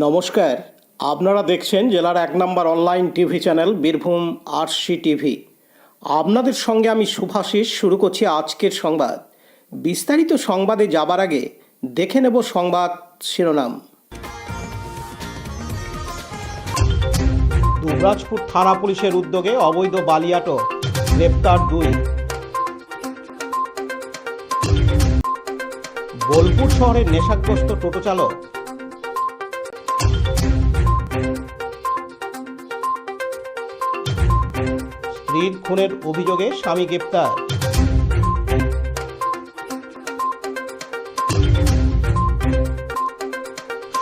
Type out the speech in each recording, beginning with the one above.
নমস্কার, আপনারা দেখছেন জেলার 1 নম্বর online TV channel Birbhum RC TV. আপনাদের সঙ্গে আমি শুভাশিস। শুরু করছি আজকের সংবাদ। বিস্তারিত সংবাদে যাবার আগে দেখে নেব সংবাদ শিরোনাম। দুবরাজপুর থানা পুলিশের উদ্যোগে অবৈধ বালি আটক, গ্রেপ্তার 2। বোলপুর শহরের নেশাগ্রস্ত টোটো চালক। স্ত্রীর খুনের অভিযোগে স্বামী গ্রেপ্তার।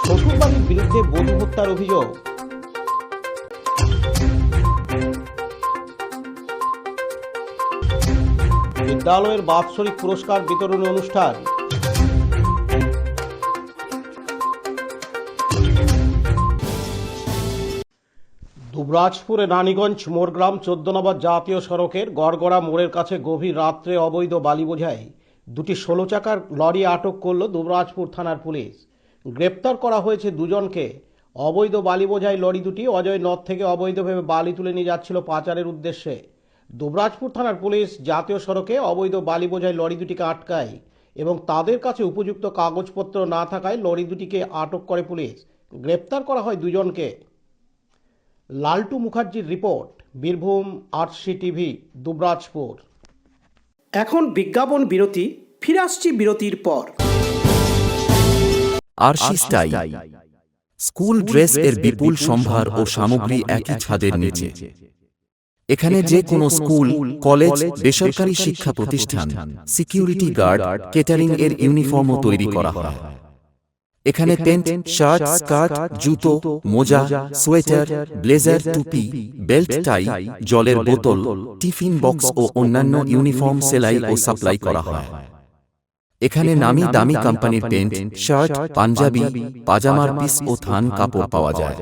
শ্বশুরবাড়ির বিরুদ্ধে বধূ হত্যার অভিযোগ। বিদ্যালয়ের বাৎসরিক পুরস্কার বিতরণ অনুষ্ঠান। দুবরাজপুরে রানীগঞ্জ মোড়গ্রাম 14 নম্বর জাতীয় সড়কের গড়গড়া মোড়ের কাছে গভীর রাত্রে অবৈধ বালি বোঝাই 2টি 16 চাকার লরি আটক করল দুবরাজপুর থানার পুলিশ। গ্রেপ্তার করা হয়েছে 2 জনকে। অবৈধ বালি বোঝাই লরি দুটি অজয় নদ থেকে অবৈধভাবে বালি তুলে নিয়ে যাচ্ছিল পাচারের উদ্দেশ্যে। দুবরাজপুর থানার পুলিশ জাতীয় সড়কে অবৈধ বালি বোঝাই লরি দুটিকে আটকায় এবং তাদের কাছে উপযুক্ত কাগজপত্র না থাকায় লরি দুটিকে আটক করে পুলিশ। গ্রেপ্তার করা হয় 2 জনকে। লালটু মুখার্জির report, Birbhum RC TV, Dubrajpur. এখন বিজ্ঞাপন বিরতি, ফিরে আসছি বিরতির পর। আরসি স্টাইল স্কুল ড্রেস এর বিপুল সম্ভার ও সামগ্রী একই ছাদের নিচে। এখানে যে কোনো স্কুল, কলেজ, বেসরকারি শিক্ষা প্রতিষ্ঠান, সিকিউরিটি গার্ড, কেটারিং এর ইউনিফর্মও তৈরি করা হয়। এখানে প্যান্ট, শার্ট, স্কার্ট, জুতো, মোজা, সোয়েটার, ব্লেজার, টুপি, বেল্ট, টাই, জলের বোতল, টিফিন বক্স ও অন্যান্য ইউনিফর্ম সেলাই ও সাপ্লাই করা হয়। এখানে নামি দামি কোম্পানির প্যান্ট, শার্ট, পাঞ্জাবি, পাজামার পিস ও থান কাপড় পাওয়া যায়,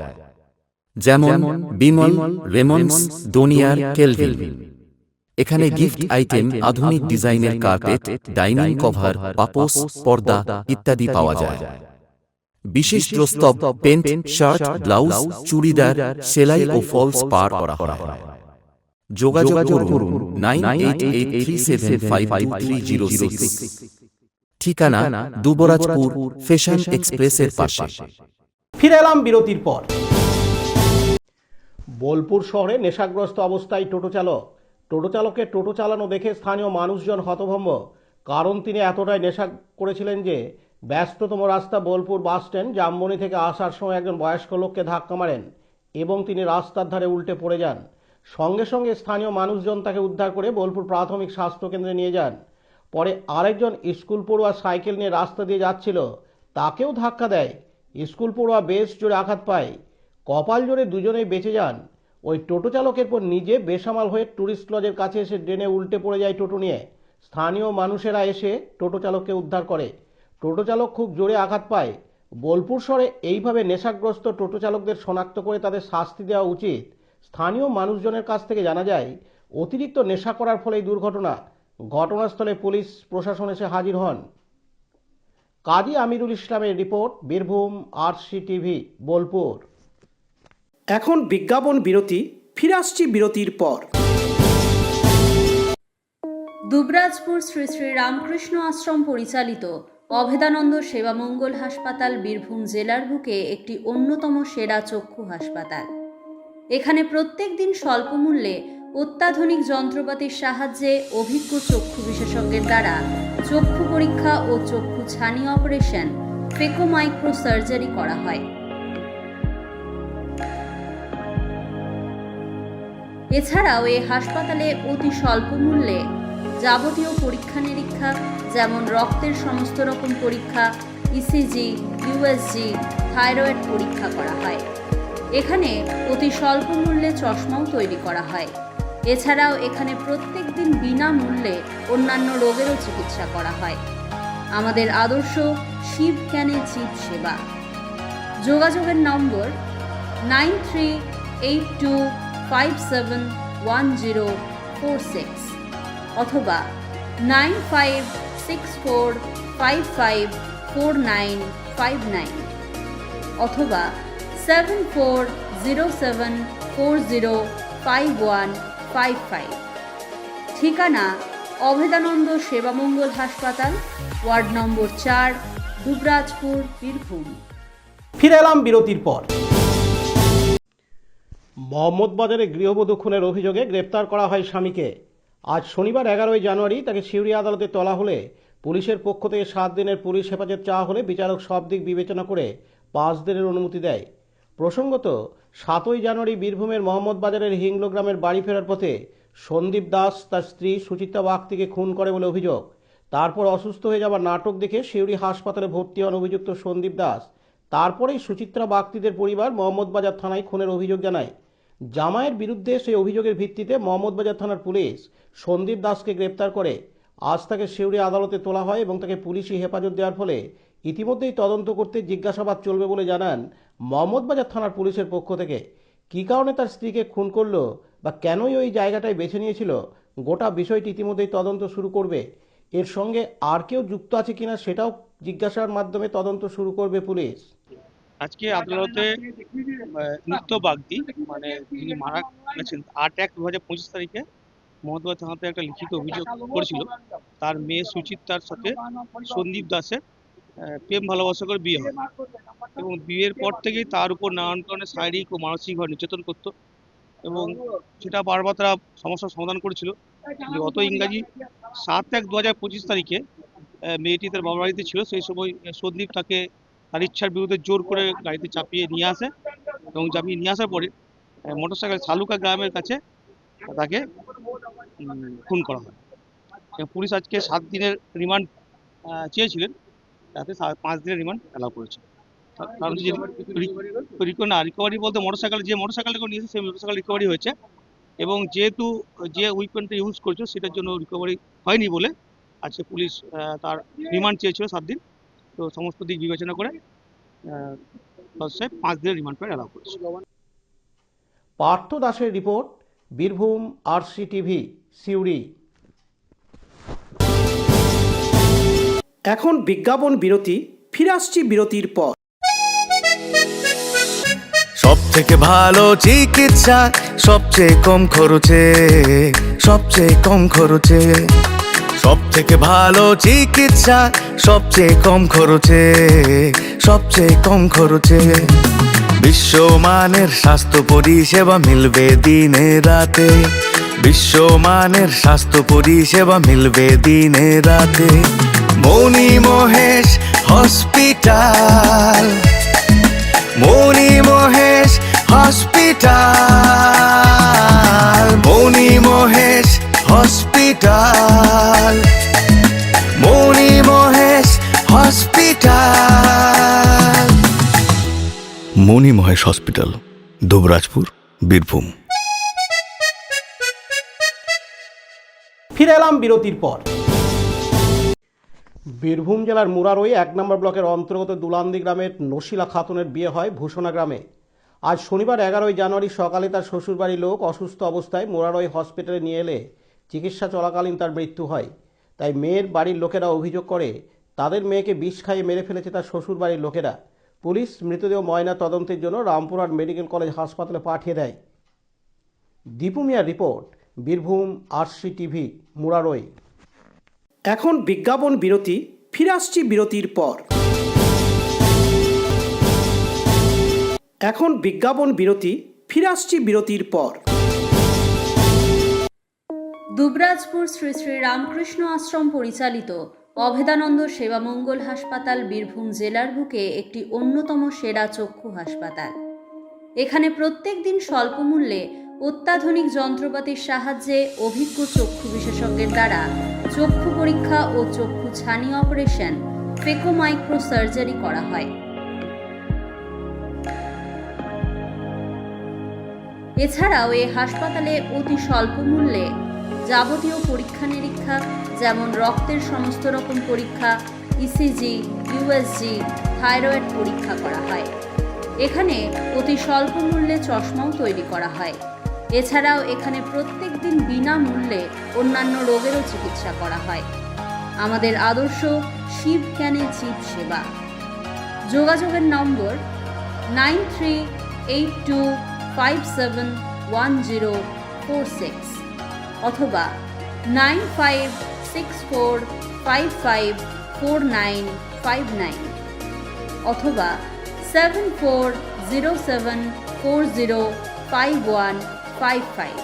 যেমন বিমল, রেমন্ডস, ডোনিয়ার, কেলভিন। এখানে গিফট আইটেম, আধুনিক ডিজাইনের কার্পেট, ডাইনিং কভার, পাপোশ, পর্দা ইত্যাদি পাওয়া যায়। বিশেষ প্রস্তাব, প্যান্ট, শার্ট, ব্লাউজ, চুড়িদার, সেলাই ও ফলস পার করা হয়। যোগাযোগ করুন 9883752306। ঠিকানা দুবরাজপুর ফ্যাশন এক্সপ্রেসের পাশে। ফিরে এলাম বিরতির পর। বোলপুর শহরে নেশাগ্রস্ত অবস্থায় টোটো চালককে টোটো চালানো দেখে স্থানীয় মানুষজন হতভম্ব। কারণ তিনি এতটাই নেশা করেছিলেন যে ব্যস্ততম রাস্তা বোলপুর বাস স্ট্যান্ড জামবনি থেকে আসার সময় একজন বয়স্ক লোককে ধাক্কা মারেন এবং তিনি রাস্তার ধারে উল্টে পড়ে যান। সঙ্গে সঙ্গে স্থানীয় মানুষজন তাকে উদ্ধার করে বোলপুর প্রাথমিক স্বাস্থ্যকেন্দ্রে নিয়ে যান। পরে আরেকজন স্কুল পড়ুয়া সাইকেল নিয়ে রাস্তা দিয়ে যাচ্ছিল, তাকেও ধাক্কা দেয়। স্কুল পড়ুয়া বেশ জোরে আঘাত পায়। কপাল জোরে দুজনেই বেঁচে যান। ওই টোটো চালকের পর নিজে বেসামাল হয়ে ট্যুরিস্ট লজের কাছে এসে ড্রেনে উল্টে পড়ে যায় টোটো নিয়ে। স্থানীয় মানুষেরা এসে টোটো চালককে উদ্ধার করে। টোটো চালক খুব জোরে আঘাত পায়। বোলপুর শহরে এইভাবে নেশাগ্রস্ত টোটো চালকদের শনাক্ত করে তাদের শাস্তি দেওয়া উচিত। স্থানীয় মানুষজনের কাছ থেকে জানা যায় অতিরিক্ত নেশা করার ফলে দুর্ঘটনা। ঘটনাস্থলে পুলিশ প্রশাসন এসে হাজির হন। কাজী আমিরুল ইসলামের report, Birbhum RC TV, Bolpur. এখন বিজ্ঞাপন বিরতি, ফিরে আসছি বিরতির পর। দুবরাজপুর শ্রী শ্রী রামকৃষ্ণ আশ্রম পরিচালিত অভেদানন্দ সেবামঙ্গল হাসপাতাল বীরভূম জেলার বুকে একটি অন্যতম সেরা চক্ষু হাসপাতাল। এখানে প্রত্যেক দিন স্বল্প মূল্যে অত্যাধুনিক যন্ত্রপাতির সাহায্যে অভিজ্ঞ চক্ষু বিশেষজ্ঞের দ্বারা চক্ষু পরীক্ষা ও চক্ষু ছানি অপারেশন, ফেকো মাইক্রো সার্জারি করা হয়। এছাড়াও এই হাসপাতালে অতি স্বল্প মূল্যে যাবতীয় পরীক্ষা নিরীক্ষা, যেমন রক্তের সমস্ত রকম পরীক্ষা, ইসিজি, ইউএসজি, থাইরয়েড পরীক্ষা করা হয়। এখানে অতি স্বল্প মূল্যে চশমাও তৈরি করা হয়। এছাড়াও এখানে প্রত্যেক দিন বিনামূল্যে অন্যান্য রোগেরও চিকিৎসা করা হয়। আমাদের আদর্শ শিব জ্ঞানে জীব সেবা। যোগাযোগের নম্বর 9382571046 অথবা 9564554959। অথবা 7407405155। ঠিকানা অভেদানন্দ সেবামঙ্গল হাসপাতাল, ওয়ার্ড নম্বর 4, দুবরাজপুর, বীরভূম। ফিরে এলাম বিরতির পর। মোহাম্মদবাজারে গৃহবধূ খুনের অভিযোগে গ্রেপ্তার করা হয় স্বামীকে। আজ শনিবার 11 জানুয়ারি তাকে সিউড়ি আদালতে তোলা হলে পুলিশের পক্ষ থেকে 7 দিনের পুলিশ হেফাজত চাওয়া হলে বিচারক সব দিক বিবেচনা করে 5 দিনের অনুমতি দেয়। প্রসঙ্গত 7 জানুয়ারি বীরভূমের মোহাম্মদবাজারের হিংলো গ্রামের বাড়ি ফেরার পথে সন্দীপ দাস তার স্ত্রী সুচিত্রা বাগদিকে খুন করে বলে অভিযোগ। তারপর অসুস্থ হয়ে যাওয়ার নাটক দেখে সিউড়ি হাসপাতালে ভর্তি হন অভিযুক্ত সন্দীপ দাস। তারপরেই সুচিত্রা বাগদিদের পরিবার মোহাম্মদবাজার থানায় খুনের অভিযোগ জানায়। জামাইয়ের বিরুদ্ধে সেই অভিযোগের ভিত্তিতে মোহাম্মদবাজার থানার পুলিশ সন্দীপ দাসকে গ্রেপ্তার করে। আজ তাকে সিউড়ি আদালতে তোলা হয় এবং তাকে পুলিশি হেফাজত দেওয়ার ফলে ইতিমধ্যেই তদন্ত করতে জিজ্ঞাসাবাদ চলবে বলে জানান মোহাম্মদবাজার থানার পুলিশের পক্ষ থেকে। কী কারণে তার স্ত্রীকে খুন করলো বা কেনই ওই জায়গাটায় বেছে নিয়েছিল, গোটা বিষয়টি ইতিমধ্যেই তদন্ত শুরু করবে। এর সঙ্গে আর কেউ যুক্ত আছে কিনা সেটাও জিজ্ঞাসার মাধ্যমে তদন্ত শুরু করবে পুলিশ। আজকে আদালতে নিত্য বাগদি মানে যিনি মারা গেছেন 8/1/2025 তারিখে মোহাম্মদবাজার থানাতে একটা লিখিত অভিযোগ করেছিল তার মেয়ে সুচিত্রার সাথে সন্দীপ দাসের প্রেম ভালোবাসা করে বিয়ে হয় এবং বিয়ের পর থেকেই তার উপর নানান ধরনের শারীরিক ও মানসিকভাবে নির্যাতন করত এবং সেটা বারবার তারা সমস্যার সমাধান করেছিল। গত ইংরাজি 7/1/2025 তারিখে মেয়েটি তার বাবার বাড়িতে ছিল। সেই সময় সন্দীপ তাকে তার ইচ্ছার বিরুদ্ধে জোর করে গাড়িতে চাপিয়ে নিয়ে আসে এবং চাপিয়ে নিয়ে আসার পরে মোটরসাইকেল সালুকা গ্রামের কাছে তাকে খুন করা হয়। পুলিশ আজকে 7 দিনের রিমান্ড চেয়েছিলেন, তাতে 5 দিনের রিমান্ড অ্যালাউ করেছে। কারণ রিকভারি বলতে যে মোটরসাইকেলটা নিয়ে এসে সেই মোটরসাইকেল রিকভারি হয়েছে এবং যেহেতু যে উইপনটা ইউজ করছে সেটার জন্য রিকভারি হয়নি বলে আজকে পুলিশ তার রিমান্ড চেয়েছিল 7 দিন। তো সমস্ত দিক বিবেচনা করে 5 দিনের রিমান্ড পেয়ে অ্যালাউ করেছে। পার্থ দাসের রিপোর্ট, বীরভূম RCTV, সিউড়ি। এখন বিজ্ঞাপন বিরতি, ফিরে আসছি বিরতির পর। সব থেকে ভালো চিকিৎসা সবচেয়ে কম খরচে, সবচেয়ে কম খরচে। সব থেকে ভালো চিকিৎসা সবচেয়ে কম খরচে, সবচেয়ে কম খরচে। বিশ্বমানের স্বাস্থ্য পরিষেবা মিলবে দিনে রাতে, বিশ্বমানের স্বাস্থ্য পরিষেবা মিলবে দিনে রাতে। মণি মহেশ হসপিটাল, মণি মহেশ হসপিটাল, মণি মহেশ হসপিটাল, মণি মহেশ হসপিটাল। মণি মহেশ হসপিটাল, দুবরাজপুর, বীরভূম। ফিরে এলাম বিরতির পর। বীরভূম জেলার মুরারই 1 নম্বর ব্লকের অন্তর্গত দুলান্দি গ্রামের নশিলা খাতুনের বিয়ে হয় ভূষণা গ্রামে। আজ শনিবার 11 জানুয়ারি সকালে তার শ্বশুরবাড়ির লোক অসুস্থ অবস্থায় মুরারই হসপিটালে নিয়ে এলে চিকিৎসা চলাকালীন তার মৃত্যু হয়। তাই মেয়ের বাড়ির লোকেরা অভিযোগ করে তাদের মেয়েকে বিষ খাইয়ে মেরে ফেলেছে তার শ্বশুরবাড়ির লোকেরা। পুলিশ মৃতদেহ ময়না তদন্তের জন্য রামপুরহাট মেডিকেল কলেজ হাসপাতালে পাঠিয়ে দেয়। দীপু মিয়ার রিপোর্ট, বীরভূম RCTV, মুরারই। এখন বিজ্ঞাপন বিরতি, ফিরে আসছি বিরতির পর। এখন বিজ্ঞাপন বিরতি, ফিরে আসছি বিরতির পর। দুবরাজপুর শ্রী শ্রী রামকৃষ্ণ আশ্রম পরিচালিত অভেদানন্দ সেবামঙ্গল হাসপাতাল বীরভূম জেলার বুকে একটি অন্যতম সেরা চক্ষু হাসপাতাল। এখানে প্রত্যেক দিন স্বল্প মূল্যে অত্যাধুনিক যন্ত্রপাতির সাহায্যে অভিজ্ঞ চক্ষু বিশেষজ্ঞের দ্বারা চক্ষু পরীক্ষা ও চক্ষু ছানি অপারেশন, ফেকো মাইক্রো সার্জারি করা হয়। এছাড়াও এই হাসপাতালে অতি স্বল্প মূল্যে যাবতীয় পরীক্ষা নিরীক্ষা যেমন রক্তের সমস্ত রকম পরীক্ষা, ECG, USG, থাইরয়েড পরীক্ষা করা হয়। এখানে অতি স্বল্প মূল্যে চশমাও তৈরি করা হয়। এছাড়াও এখানে প্রত্যেক দিন বিনামূল্যে অন্যান্য রোগেরও চিকিৎসা করা হয়। আমাদের আদর্শ শিব জ্ঞানে জীব সেবা। যোগাযোগের নম্বর 9382571046 অথবা 9564554959 অথবা 7407405155।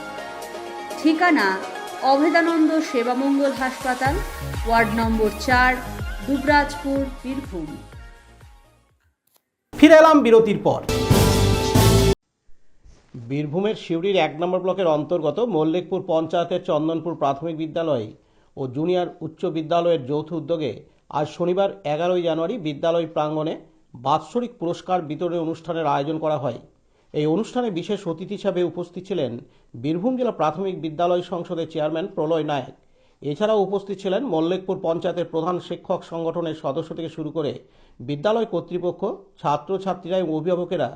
ঠিকানা অভেদানন্দ সেবামঙ্গল হাসপাতাল, ওয়ার্ড নম্বর 4, দুবরাজপুর, বীরভূম। ফিরে এলাম বিরতির পর। বীরভূমের সিউড়ির 1 নম্বর ব্লকের অন্তর্গত মল্লিকপুর পঞ্চায়েতের চন্দনপুর প্রাথমিক বিদ্যালয় ও জুনিয়র উচ্চ বিদ্যালয়ের যৌথ উদ্যোগে আজ শনিবার 11 জানুয়ারি বিদ্যালয় প্রাঙ্গণে বাৎসরিক পুরস্কার বিতরণী অনুষ্ঠানের আয়োজন করা হয়। এই অনুষ্ঠানে বিশেষ অতিথি হিসাবে উপস্থিত ছিলেন বীরভূম জেলা প্রাথমিক বিদ্যালয় সংসদের চেয়ারম্যান প্রলয় নায়ক। এছাড়াও উপস্থিত ছিলেন মল্লিকপুর পঞ্চায়েতের প্রধান শিক্ষক সংগঠনের সদস্য থেকে শুরু করে বিদ্যালয় কর্তৃপক্ষ, ছাত্রছাত্রীরা এবং অভিভাবকেরা।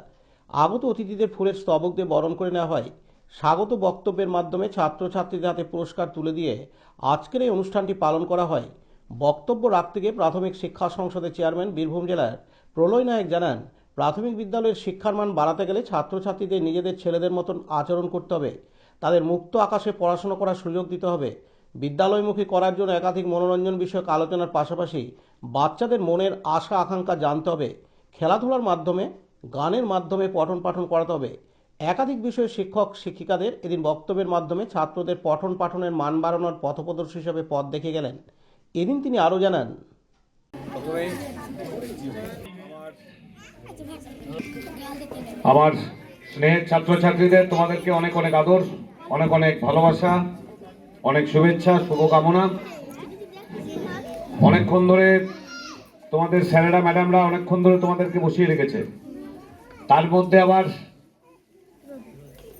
আগত অতিথিদের ফুলের স্তবক দিয়ে বরণ করে নেওয়া হয়। স্বাগত বক্তব্যের মাধ্যমে ছাত্রছাত্রীদের হাতে পুরস্কার তুলে দিয়ে আজকের এই অনুষ্ঠানটি পালন করা হয়। বক্তব্য রাখতে গিয়ে প্রাথমিক শিক্ষা সংসদের চেয়ারম্যান বীরভূম জেলার প্রলয় নায়ক জানান, প্রাথমিক বিদ্যালয়ের শিক্ষার মান বাড়াতে গেলে ছাত্রছাত্রীদের নিজেদের ছেলেদের মতন আচরণ করতে হবে, তাদের মুক্ত আকাশে পড়াশোনা করার সুযোগ দিতে হবে। বিদ্যালয়মুখী করার জন্য একাধিক মনোরঞ্জন বিষয়ক আলোচনার পাশাপাশি বাচ্চাদের মনের আশা আকাঙ্ক্ষা জানতে হবে, খেলাধুলার মাধ্যমে, গানের মাধ্যমে পঠন পাঠন করাতে হবে। একাধিক বিষয়ে শিক্ষক শিক্ষিকাদের এদিন বক্তব্যের মাধ্যমে ছাত্রদের পঠন পাঠনের মান বাড়ানোর পথপ্রদর্শী হিসেবে পথ দেখে গেলেন। এদিন তিনি আরও জানান, আমার স্নেহের ছাত্রছাত্রীদের তোমাদেরকে অনেক অনেক আদর, অনেক অনেক ভালোবাসা, অনেক শুভেচ্ছা, শুভকামনা। অনেকক্ষণ ধরে তোমাদের স্যারেরা ম্যাডামরা অনেকক্ষণ ধরে তোমাদেরকে বসিয়ে রেখেছে, তার মধ্যে আবার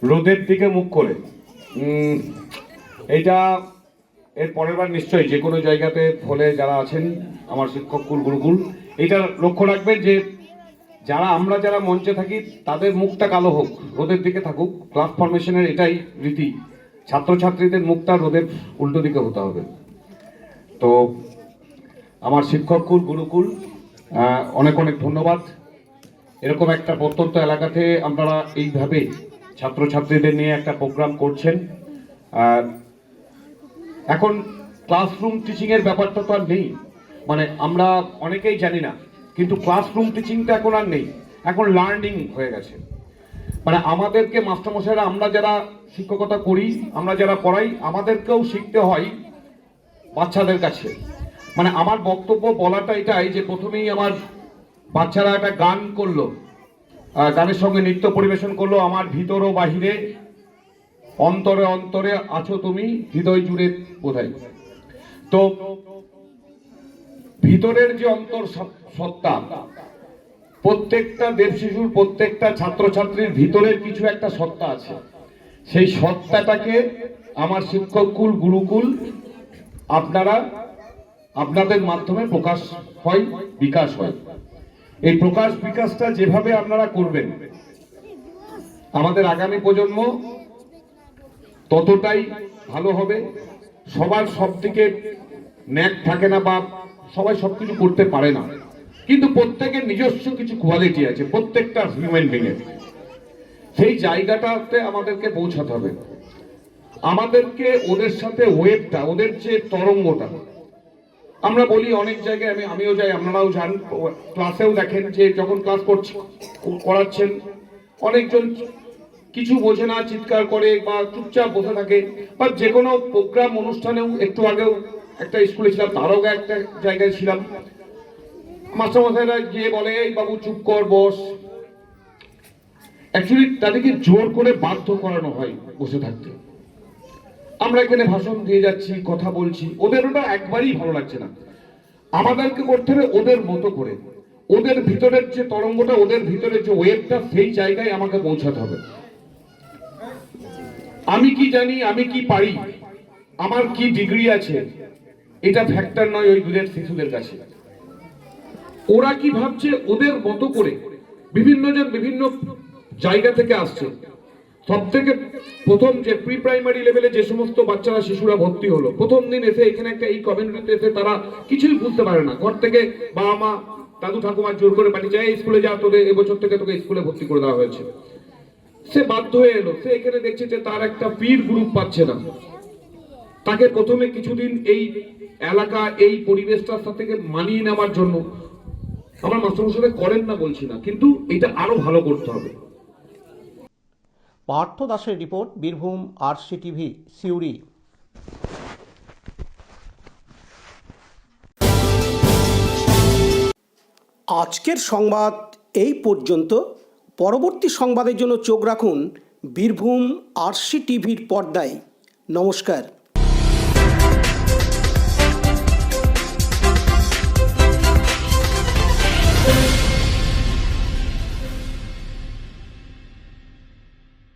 রোদের দিকে মুখ করে। এইটা এর পরের বার নিশ্চয়ই যে কোনো জায়গাতে হলে যারা আছেন আমার শিক্ষক কুল গুরুকুল, এটা লক্ষ্য রাখবেন যে আমরা যারা মঞ্চে থাকি তাদের মুখটা কালো হোক, রোদের দিকে থাকুক। ক্লাস ফরমেশনের এটাই রীতি, ছাত্রছাত্রীদের মুখটা রোদের উল্টো দিকে হতে হবে। তো আমার শিক্ষক কুল গুরুকুল অনেক অনেক ধন্যবাদ। এরকম একটা প্রত্যন্ত এলাকাতে আপনারা এইভাবে ছাত্রছাত্রীদের নিয়ে একটা প্রোগ্রাম করছেন। এখন ক্লাসরুম টিচিং এর ব্যাপারটা তো আর নেই, মানে আমরা অনেকেই জানি না, কিন্তু ক্লাসরুম টিচিংটা এখন আর নেই, এখন লার্নিং হয়ে গেছে। মানে আমাদেরকে মাস্টারমশাইরা, আমরা যারা শিক্ষকতা করি, আমরা যারা পড়াই, আমাদেরকেও শিখতে হয় বাচ্চাদের কাছে। মানে আমার বক্তব্য বলাটা এটাই যে প্রথমেই আমার বাচ্চারা একটা গান করলো, গানের সঙ্গে নৃত্য পরিবেশন করলো, আমার ভিতর ও বাহিরে অন্তরে অন্তরে আছো তুমি, হৃদয় জুড়ে বোধহয়। তো ভিতরের যে অন্তর সত্তা, প্রত্যেকটা দেব শিশুর, প্রত্যেকটা ছাত্রছাত্রীর ভিতরের কিছু একটা সত্তা আছে। সেই সত্তাটাকে আমার শিক্ষক কুল গুরুকুল আপনাদের মাধ্যমে প্রকাশ হয়, বিকাশ হয়। এই প্রকাশ বিকাশটা যেভাবে আপনারা করবেন, আমাদের আগামী প্রজন্ম ততটাই ভালো হবে। সবার সব দিকে ন্যাক থাকে না, বা সবাই সবকিছু করতে পারে না, কিন্তু প্রত্যেকের নিজস্ব কিছু কোয়ালিটি আছে, প্রত্যেকটা হিউম্যান বিং এর। সেই জায়গাটাতে আমাদেরকে পৌঁছাতে হবে। আমাদেরকে ওদের সাথে ওয়েভটা, ওদের যে তরঙ্গটা, আমরা বলি অনেক জায়গায়, আমিও যাই, আপনারাও যান, ক্লাসেও দেখেন যে যখন ক্লাস করাচ্ছেন অনেকজন কিছু বোঝে না, চিৎকার করে বা চুপচাপ বসে থাকে, বা যে কোনো প্রোগ্রাম অনুষ্ঠানেও, একটু আগেও একটা স্কুলে ছিলাম, তারও একটা জায়গায় ছিলাম, মাস্টারমশাইরা গিয়ে বলে এই বাবু চুপ কর, বস। অ্যাকচুয়ালি তাদেরকে জোর করে বাধ্য করানো হয় বসে থাকতে। আমরা এখানে ভাষণ দিয়ে যাচ্ছি, কথা বলছি, ওদের ওটা একবারই ভালো লাগছে না। আমাদেরকে করতে হবে ওদের মতো করে, ওদের ভিতরের যে তরঙ্গটা, ওদের ভিতরের যে ওয়েভটা, সেই জায়গায় আমাকে পৌঁছাতে হবে। আমি কি জানি, আমি কি পারি, আমার কি ডিগ্রি আছে, এটা ফ্যাক্টর নয় ওই দুধের শিশুদের কাছে। ওরা কি ভাবছে, ওদের মতো করে বিভিন্ন জন বিভিন্ন জায়গা থেকে আসছে। সব থেকে প্রথম যে প্রি প্রাইমারি লেভেলে যে সমস্ত বাচ্চারা, শিশুরা ভর্তি হলো, প্রথম দিন এসে এখানে একটা এই কমিউনিটিতে এসে তারা কিছুই বুঝতে পারে না। ঘর থেকে বাবা মা দাদু ঠাকুমার জোর করে পাঠিয়েছে, এই স্কুলে যা, তোদের এবছর থেকে তোকে স্কুলে ভর্তি করে দেওয়া হয়েছে। সে বাধ্য হয়ে এলো। সে এখানে দেখছে যে তার একটা পীর গ্রুপ পাচ্ছে না। তাকে প্রথমে কিছুদিন এই এলাকা, এই পরিবেশটার সাথে মানিয়ে নেওয়ার জন্য, আমার মাস্টারমশাই করেন না বলছি না, কিন্তু এটা আরো ভালো করতে হবে। পার্থ দাসের রিপোর্ট, বীরভূম RCTV, সিউড়ি। আজকের সংবাদ এই পর্যন্ত। পরবর্তী সংবাদের জন্য চোখ রাখুন বীরভূম RCTVর পর্দায়। নমস্কার।